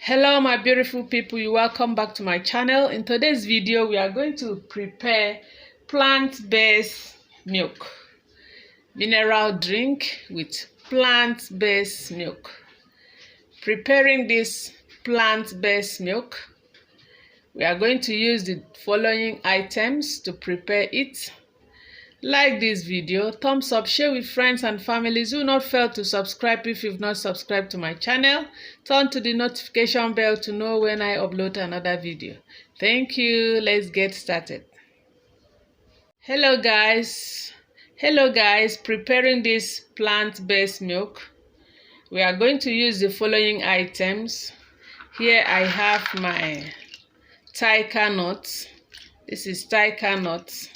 Hello my beautiful people, you welcome back to my channel. In today's video we are going to prepare plant-based milk, mineral drink with plant-based milk. Preparing this plant-based milk, we are going to use the following items to prepare it. Like this video, thumbs up, share with friends and families. Do not fail to subscribe if you've not subscribed to my channel. Turn to the notification bell to know when I upload another video. Thank you. Let's get started. Hello guys, preparing this plant-based milk. We are going to use the following items. Here I have my tika nuts. This is tika nuts.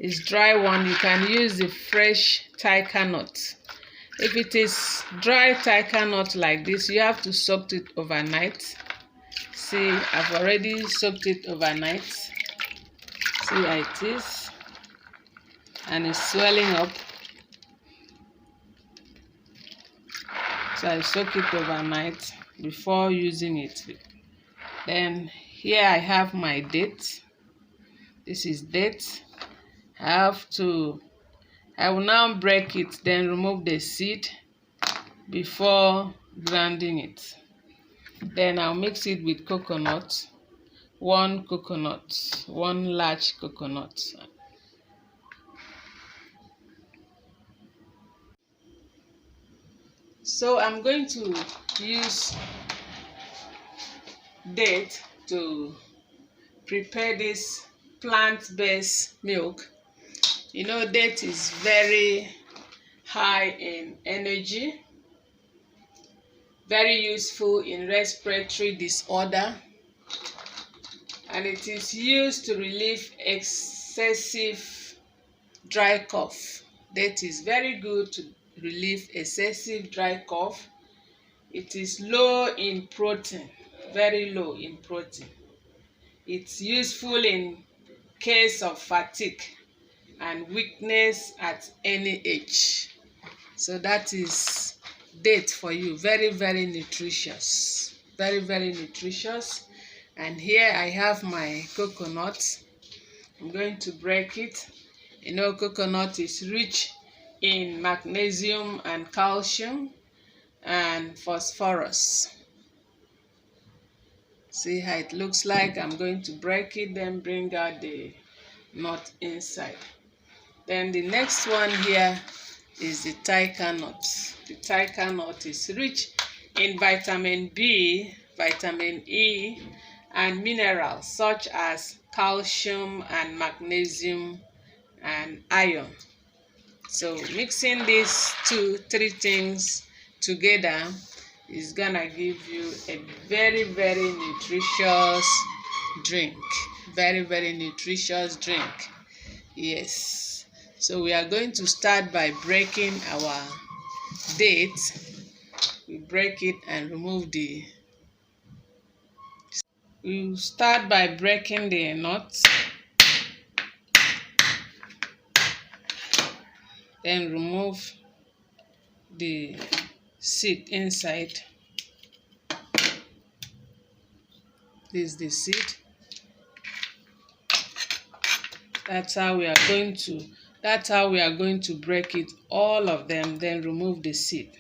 It's dry one. You can use the fresh tika nut. If it is dry tika nut like this, you have to soak it overnight. See, I've already soaked it overnight. See how it is, and it's swelling up. So I soak it overnight before using it. Then here I have my date. This is date. I will now break it, then remove the seed before grinding it. Then I'll mix it with coconut, one large coconut. So I'm going to use date to prepare this plant-based milk. You know, date is very high in energy, very useful in respiratory disorder, and it is used to relieve excessive dry cough. Date is very good to relieve excessive dry cough. It is low in protein, very low in protein. It's useful in case of fatigue and weakness at any age. So that is date for you. Very nutritious, very nutritious. And here I have my coconut. I'm going to break it. You know, coconut is rich in magnesium and calcium and phosphorus. See how it looks like. I'm going to break it, then bring out the nut inside. Then the next one here is the tika nut. The tika nut is rich in vitamin B, vitamin E, and minerals such as calcium and magnesium and iron. So mixing these three things together is gonna give you a very nutritious drink. Very nutritious drink. Yes. So we are going to start by breaking our date. We break it and remove the. We start by breaking the nuts. Then remove the seed inside. This is the seed. That's how we are going to break it, all of them, then remove the seed.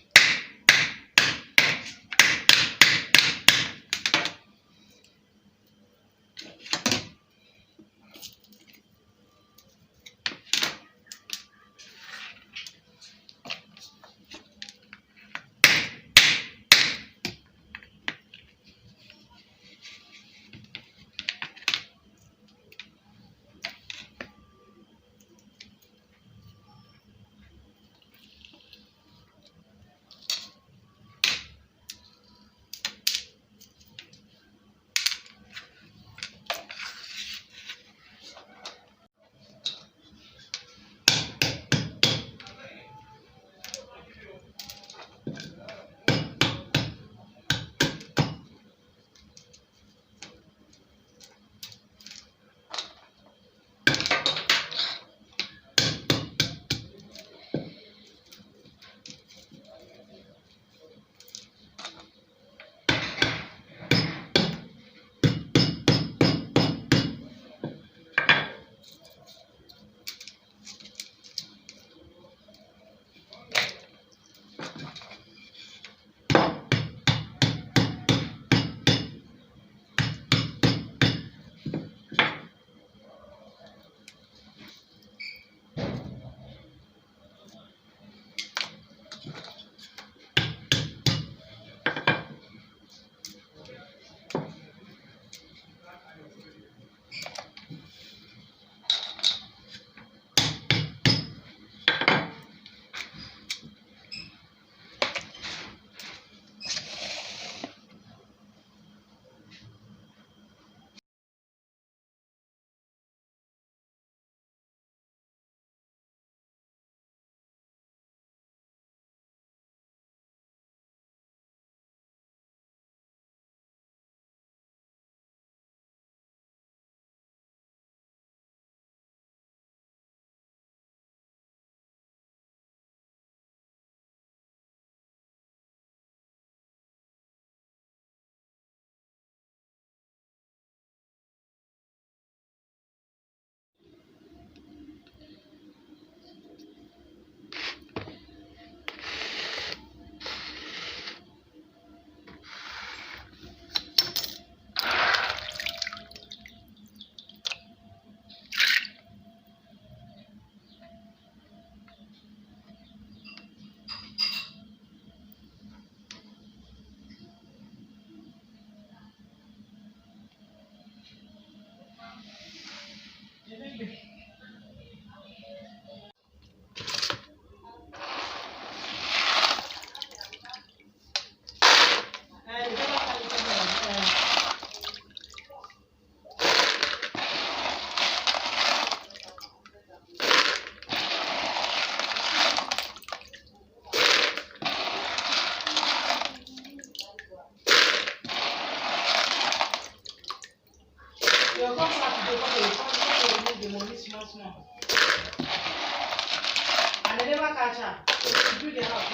And they never catch her. So they do the house.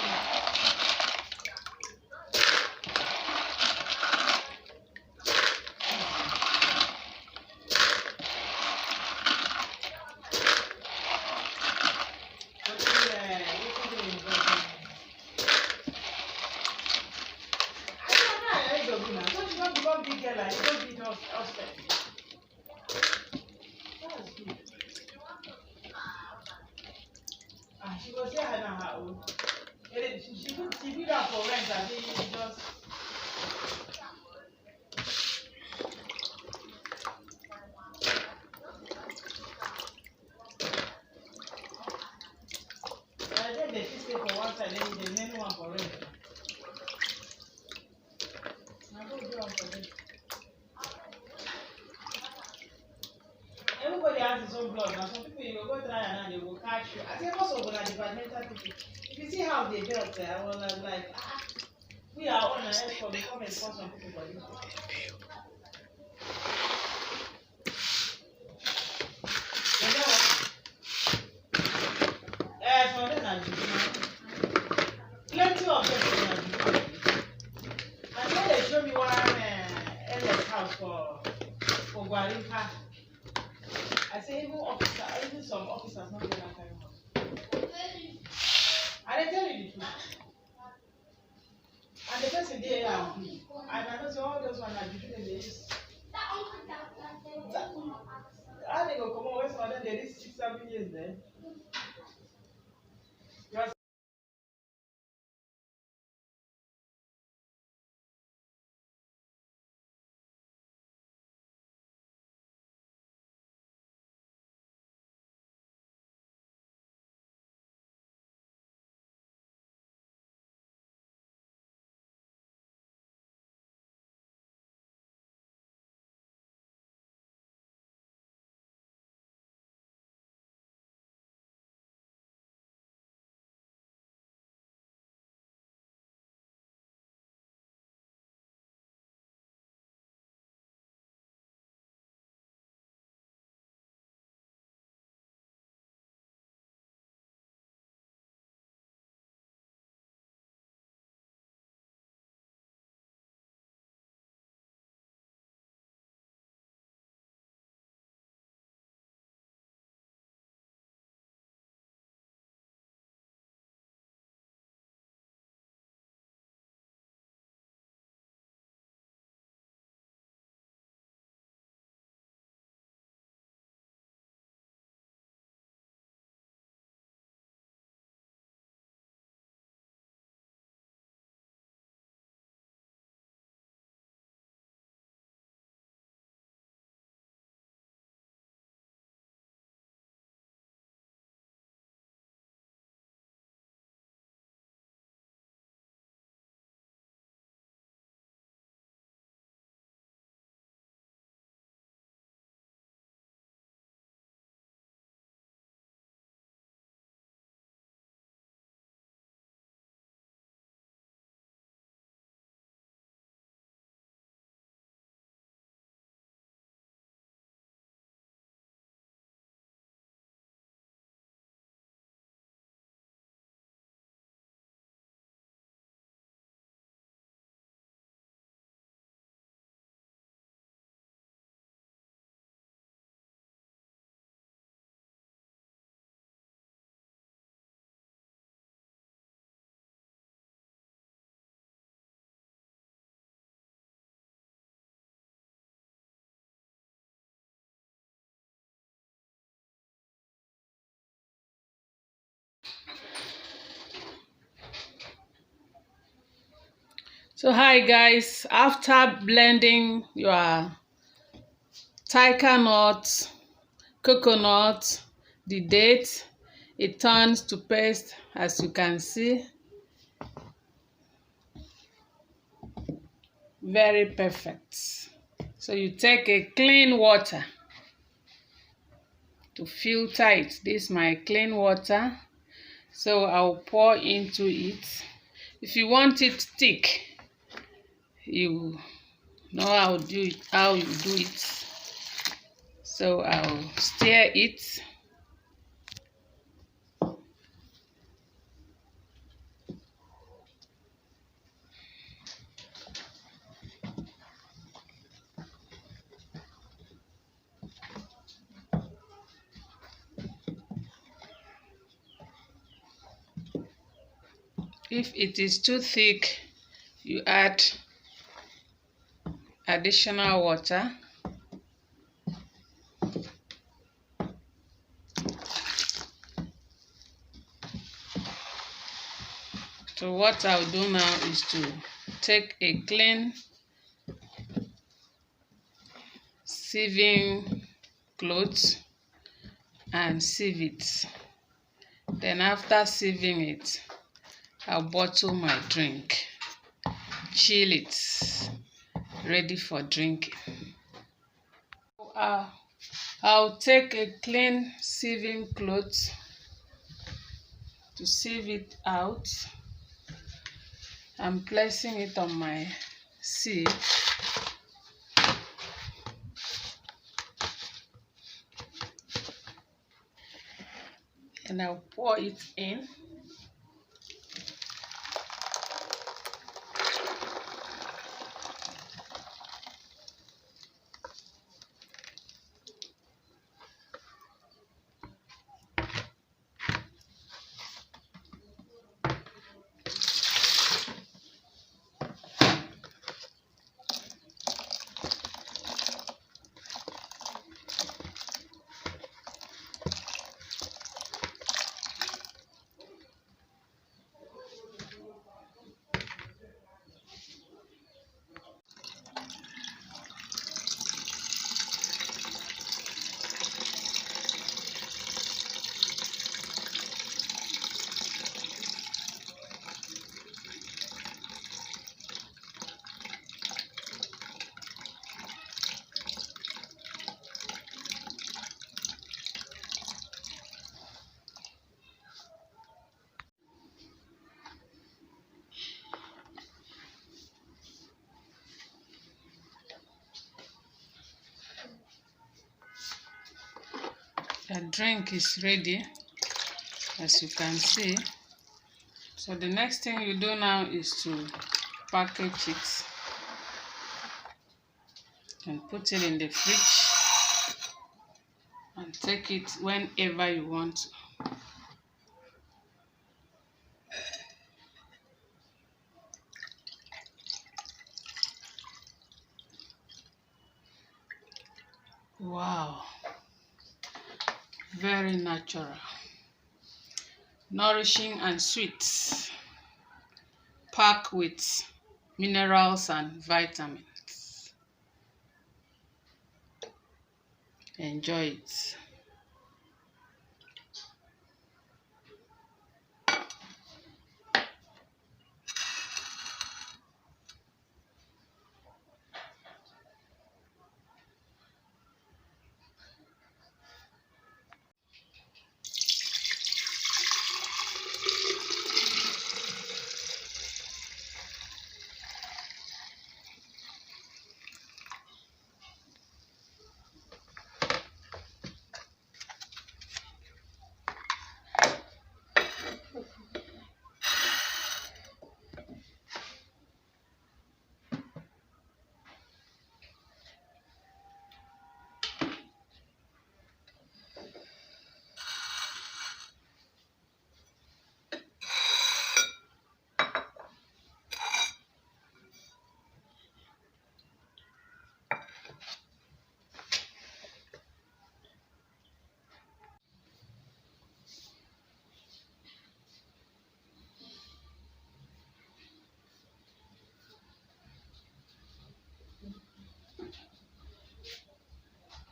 Big girl, I don't need us. That's good. She was here and her own. She did that for rent. I think she just. I think they stay for one side, then the main one for rent. I go do one for them. Everybody has his own blood. Now some people you go try and they will catch you. I think most of them are departmental people. If you see how they built there, I was like, we are on an effort to come and sponsor some people for this. So then I plenty of them. And then they show me one LS house for Guarimpa. I say even some officers not get that kind of house. And they tell you the truth. And the person there are good. And I know say all those ones are the they use. How they go come on, some of them they live 6-7 years there. So hi guys, after blending your tiger nut, coconut, the date, it turns to paste as you can see. Very perfect. So you take a clean water to filter it. This is my clean water. So I'll pour into it. If you want it thick, you know how you do it. So I'll stir it If it is too thick, you add additional water. So what I'll do now is to take a clean sieving cloth and sieve it. Then after sieving it, I'll bottle my drink, chill it, ready for drinking. I'll take a clean sieving cloth to sieve it out. I'm placing it on my sieve. And I'll pour it in. The drink is ready, as you can see. So the next thing you do now is to package it and put it in the fridge and take it whenever you want. Wow, very natural, nourishing and sweet, packed with minerals and vitamins. Enjoy it.